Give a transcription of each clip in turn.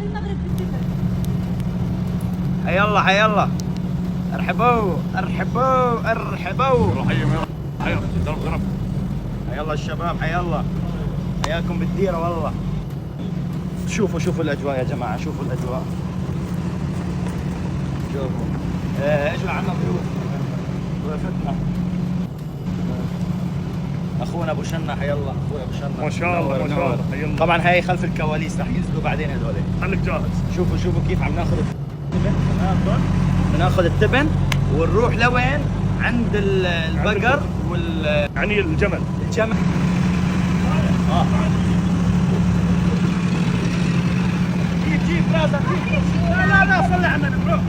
بالمغرب بالسفر. حي الله حي الله. ارحبوا ارحبوا ارحبوا. حي ضرب. حي الله الشباب حي الله. حياكم بالديره والله. شوفوا الاجواء يا جماعه، شوفوا الاجواء. شوفوا اجوا عنا ضيوف ضيفتنا اخونا ابو شنا. حي الله اخوي ابو شنا ما شاء الله ما شاء الله. حي الله. طبعا هاي خلف الكواليس رح ينزلوا بعدين هذول. خليك جاهز. شوفوا كيف عم ناخذ التبن. بناخذ التبن ونروح لوين؟ عند البقر يعني الجمل. جيب راسك. لا صلي على النبي. روح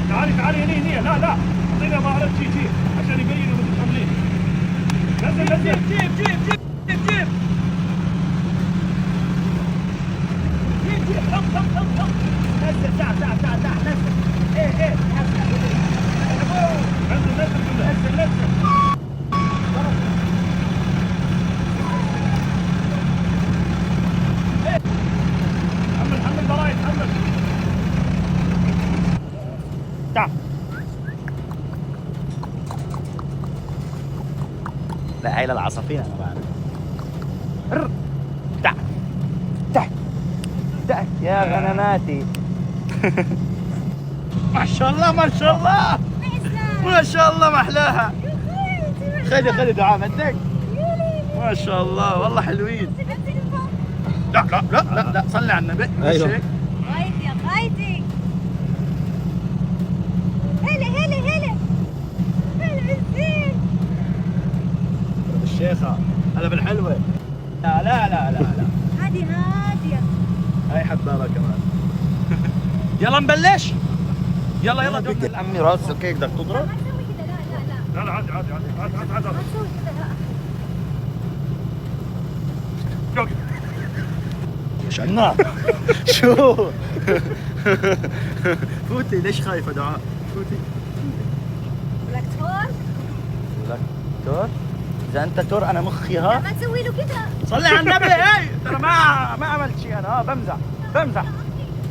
تعالي هني. لا اعطينا ما عرفت جي عشان يبينوا متحملين. نزل جيب حط. نزل تعال نزل. ايه نزل. حمل برايد حمل. تعال. لا هاي للعصافير انا بعرف. تعال يا غنماتي. ما شاء الله ما شاء الله ما احلاها. خذي دعاء بدك. ما شاء الله والله حلوين. لا صلي على النبي. غايدي يا غايدي. هلا بالزين. الشيخة هلا بالحلوة. لا هادية. هاي حبابة كمان. يلا نبلش. يلا بدك عمي راسك هيك بدك تضرب. ما تسوي كذا. لا. عادي ما تسوي كذا. ايش عنا؟ شو؟ فوتي ليش خايفة دعاء؟ فوتي. لك تور. إذا أنت تور أنا مخي ها؟ ما تسوي له كذا. صلي على النبي. هاي ترى ما عملت شيء أنا بمزح.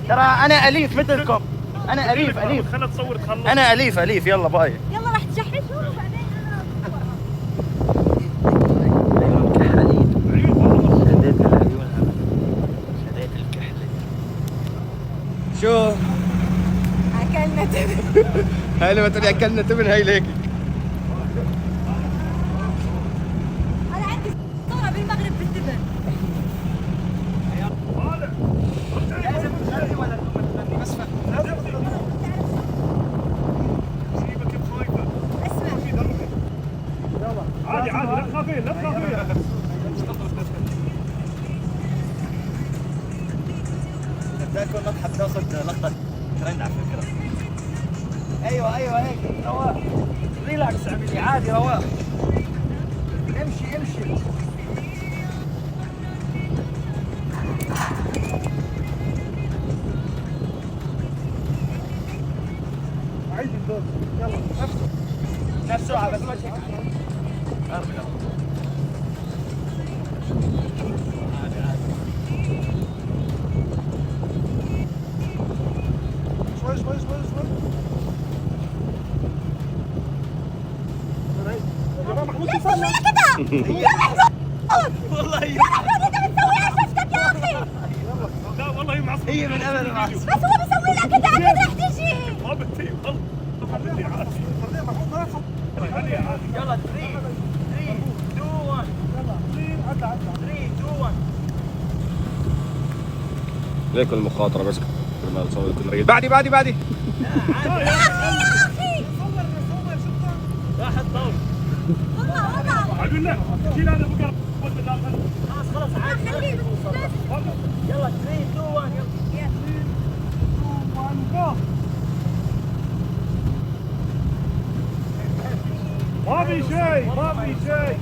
ترى أنا أليف مثلكم. أنا أليف. خلنا تصور تخلص. أنا أليف يلا باي. يلا راح تجهزه وبعدين انا عيون كحلين. شديت العيون. شديت الكحلة. شو؟ اكلنا تبن. هاي لما تقولي أكلنا تبن هاي ليك. انا عندي صورة بالمغرب بالتبن. لازم تغني ولا تغني بس سيبك بخايفة. اسمع. عادي لا تخافين. تاكل مطحف تاخذ لقطة ترند على فكرة. ايوه هيك رواق. ريلاكس اعملي عادي رواق. امشي. عيد الدور. يلا نفسه بس ماشي. شوي. يا جماعة محمود ليش تسوي كذا؟ يا محمود. والله يا محمود انت بتسويها شفتك يا اخي. لا والله هي معصبة. هي من امل معصبة. بس هو بيسوي لك كذا اكيد راح تجي. ما بتي والله. خليني عادي. خليني عادي. يلا 3 2 1. عدى 3 2 1. ليكن المخاطرة بس ما تسوي كل ريل. بعدي يا اخي. راح الطول. والله. عدل لا. شيل هذا بقر. خلاص عادي. خليه يلا 3 2 1 يلا. ما في شيء.